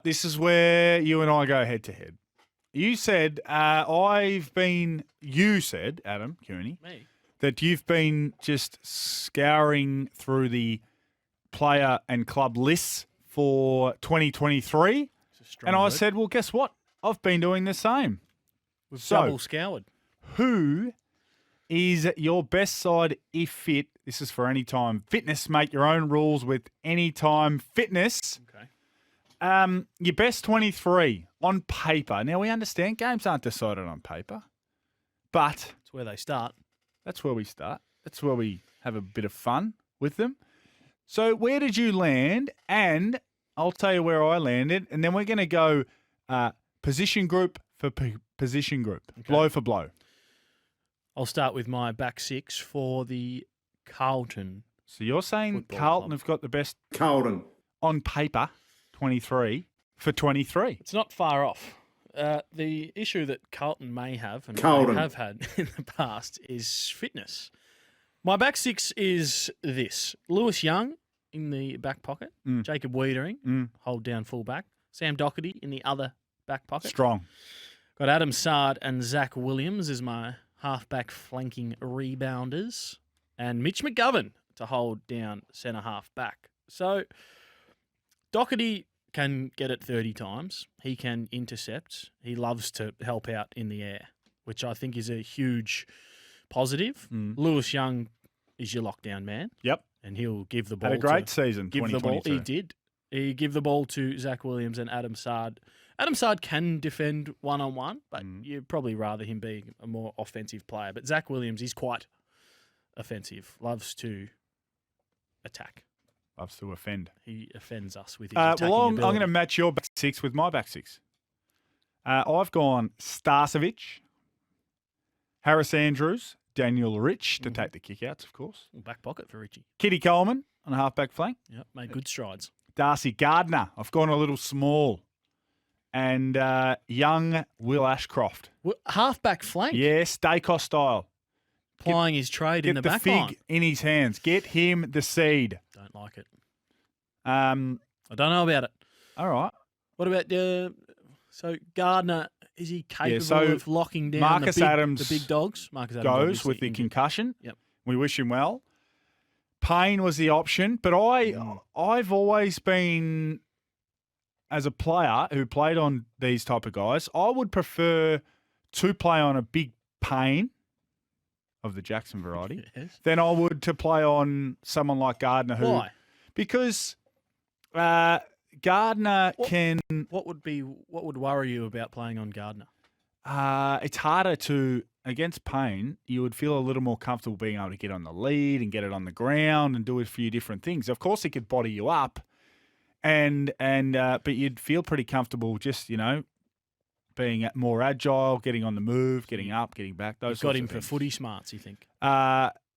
This is where you and I go head to head. You said, you said, Adam Cooney, Me? that you've been just scouring through the player and club lists for 2023. And I said, well, guess what? I've been doing the same. We've double scoured. Who is your best side if fit? This is for Anytime Fitness. Make your own rules with Anytime Fitness. Okay. Your best 23 on paper. Now, we understand games aren't decided on paper, but That's where they start. that's where we start. That's where we have a bit of fun with them. So where did you land? And I'll tell you where I landed, and then we're going to go position group for position group, blow for blow. I'll start with my back six for the Carlton. So you're saying Football Carlton club. have got the best Carlton. on paper 23 for 23. It's not far off. The issue that Carlton may have and Carlton. may have had in the past is fitness. My back six is this. Lewis Young in the back pocket. Jacob Wiedering, hold down full back. Sam Doherty in the other back pocket. Strong. Got Adam Sard and Zach Williams as my half-back flanking rebounders. And Mitch McGovern to hold down centre-half back. So Doherty can get it 30 times. He can intercept. He loves to help out in the air, which I think is a huge positive. Lewis Young is your lockdown man. Yep. And he'll give the ball Had a great season, give the ball. 2022. He did. He give the ball to Zach Williams and Adam Sard. Adam Sard can defend one-on-one, but you'd probably rather him being a more offensive player. But Zach Williams is quite offensive, loves to attack. Loves to offend. He offends us with his attacking I'm ability. going to match your back six with my back six. I've gone Starcevic, Harris Andrews, Daniel Rich to take the kickouts, of course. Back pocket for Richie. Kitty Coleman on a half-back flank. Yep, made good strides. Darcy Gardner. I've gone a little small. And young Will Ashcroft. Half-back flank? Yeah, Stacos style. Plying his trade in the back fig line. in his hands. Get him the seed. Don't like it. I don't know about it. All right. What about so Gardner? Is he capable so of locking down Marcus Adams the big dogs? Marcus Adams goes obviously with the injured. concussion. Yep. We wish him well. Payne was the option, but I've always been, as a player who played on these type of guys, I would prefer to play on a big Payne of the Jackson variety Yes. than I would to play on someone like Gardner. Why? Because Gardner can. What would worry you about playing on Gardner? It's harder to, against Payne, you would feel a little more comfortable being able to get on the lead and get it on the ground and do a few different things. Of course, he could body you up, but you'd feel pretty comfortable just, being more agile, getting on the move, getting up, getting back. Those Got sorts him of for things. footy smarts, you think?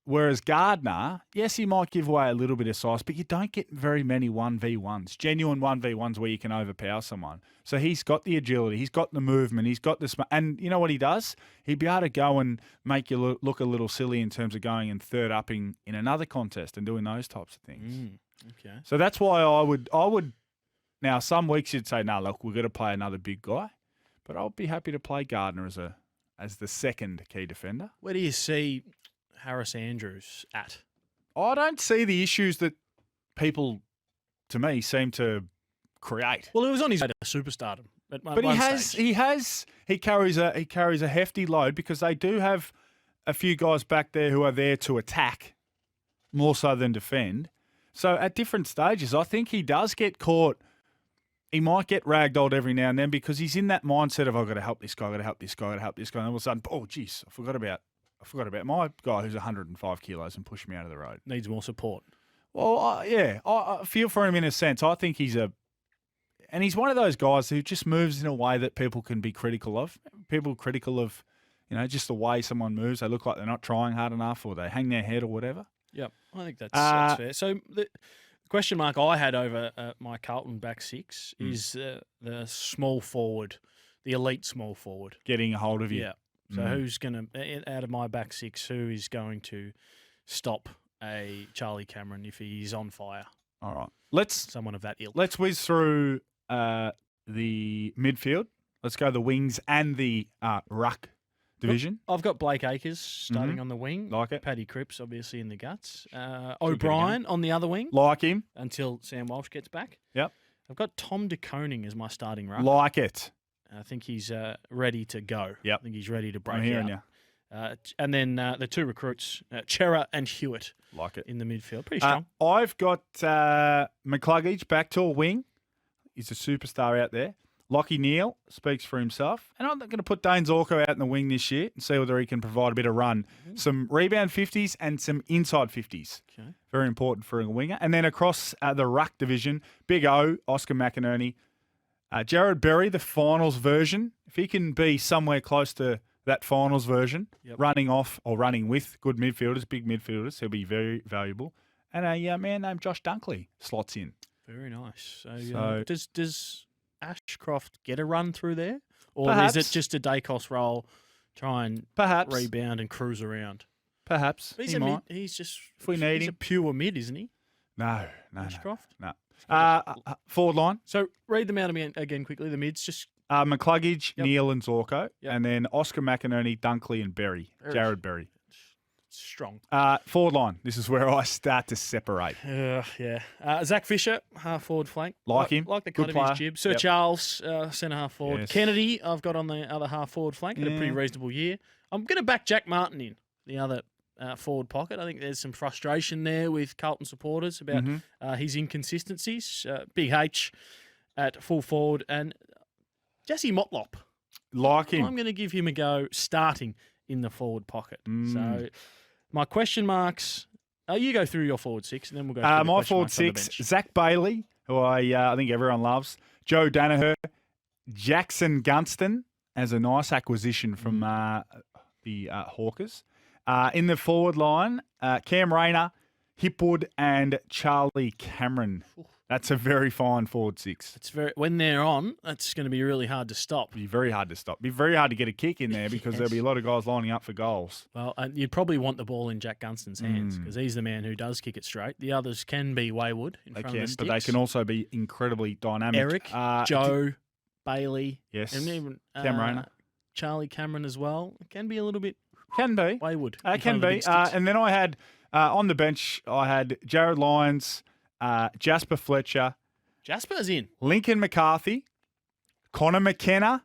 Whereas Gardner, yes, he might give away a little bit of size, but you don't get very many 1v1s, genuine 1v1s where you can overpower someone. So he's got the agility, he's got the movement, he's got the and you know what he does? He'd be able to go and make you look a little silly in terms of going and third upping in another contest and doing those types of things. Okay. So that's why I would. Now, some weeks you'd say, no, look, we've got to play another big guy, but I'll be happy to play Gardner as the second key defender. Where do you see Harris Andrews at? I don't see the issues that people, to me, seem to create. Well, he was on his way to superstardom. But he carries a hefty load because they do have a few guys back there who are there to attack more so than defend. So at different stages, I think he does get caught. He might get ragdolled every now and then because he's in that mindset of, I've got to help this guy, I've got to help this guy, I've got to help this guy. And all of a sudden, oh, geez, I forgot about my guy who's 105 kilos and pushed me out of the road. Needs more support. Well, I feel for him in a sense. I think he's one of those guys who just moves in a way that people can be critical of. People critical of, just the way someone moves. They look like they're not trying hard enough or they hang their head or whatever. Yep, I think that's fair. So the question mark I had over my Carlton back six is the small forward, the elite small forward. Getting a hold of you. Yeah. So who's going to, out of my back six, who is going to stop a Charlie Cameron if he's on fire? All right. Someone of that ilk. Let's whiz through the midfield. Let's go the wings and the ruck division. I've got Blake Acres starting on the wing. Like it. Paddy Cripps, obviously, in the guts. O'Brien on the other wing Like him. until Sam Walsh gets back. Yep. I've got Tom de Koning as my starting ruck. Like it. I think he's ready to go. Yep. I think he's ready to break I'm hearing out. you. And then the two recruits, Chera and Hewitt, Like it. in the midfield. Pretty strong. I've got McCluggage back to a wing. He's a superstar out there. Lockie Neal speaks for himself. And I'm going to put Dane Zorko out in the wing this year and see whether he can provide a bit of run. Some rebound 50s and some inside 50s. Okay. Very important for a winger. And then across the ruck division, Big O, Oscar McInerney, Jared Berry, the finals version. If he can be somewhere close to that finals version, running off or running with good midfielders, big midfielders, he'll be very valuable. And a man named Josh Dunkley slots in. Very nice. So does Ashcroft get a run through there? Or Perhaps. is it just a Dacos role, try and perhaps, rebound and cruise around? perhaps But he might. he's just If we need he's a him. pure mid, isn't he? No. Ashcroft? No. Forward line, So read them out again quickly. The mids, just McCluggage, Yep. Neal and Zorko. Yep. And then Oscar McInerney, Dunkley and Berry. Very Jared Berry. strong. Forward line, this is where I start to separate. Yeah. Zach Fisher, half forward flank. Like him. Like the Good cut of player. his jib. Sir Yep. Charles, centre half forward. Yes. Kennedy, I've got on the other half forward flank. Had a pretty Yeah. reasonable year. I'm going to back Jack Martin in the other forward pocket. I think there's some frustration there with Carlton supporters about his inconsistencies. Big H at full forward. And Jesse Motlop. Like him. I'm going to give him a go starting in the forward pocket. So my question marks. You go through your forward six, and then we'll go through the My question forward marks on the six, bench. Zach Bailey, who I think everyone loves. Joe Danaher, Jackson Gunston as a nice acquisition from the Hawkers. In the forward line, Cam Rayner, Hipwood, and Charlie Cameron. That's a very fine forward six. It's when they're on, that's going to be really hard to stop. Be very hard to stop. Be very hard to get a kick in there because there'll be a lot of guys lining up for goals. Well, and you'd probably want the ball in Jack Gunston's hands because he's the man who does kick it straight. The others can be wayward in They front can, of the but they sticks. can also be incredibly dynamic. Eric, Joe, Bailey, Yes. and even Cam Rayner. Charlie Cameron as well. It can be a little bit Can be. wayward. in Can front of the be. big sticks. And then I had, on the bench, I had Jared Lyons, Jasper Fletcher, Jasper's in. Lincoln McCarthy, Connor McKenna,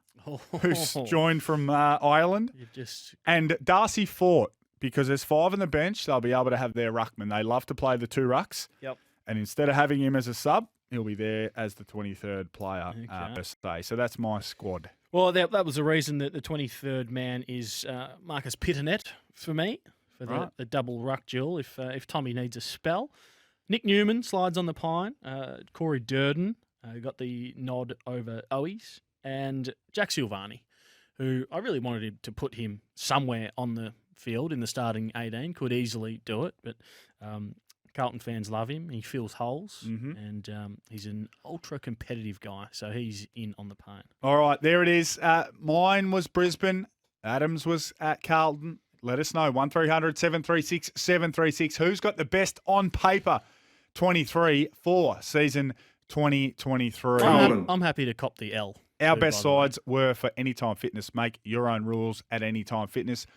who's joined from Ireland, You've just and Darcy Fort, because there's 5 on the bench, they'll be able to have their ruckman. They love to play the 2 rucks. Yep. And instead of having him as a sub, he'll be there as the 23rd player, Okay. per se. So that's my squad. Well, that was the reason that the 23rd man is Marcus Pitternet for me, for Right. the double ruck duel if Tommy needs a spell. Nick Newman slides on the pine. Corey Durden got the nod over Owies. And Jack Silvani, who I really wanted him to put him somewhere on the field in the starting 18, could easily do it. But Carlton fans love him. He fills holes. And he's an ultra-competitive guy. So he's in on the pine. All right, there it is. Mine was Brisbane. Adams was at Carlton. Let us know. 1300 736 736. Who's got the best on paper 23 for season 2023? I'm happy to cop the L. Our too, best by the way. sides were for Anytime Fitness. Make your own rules at Anytime Fitness.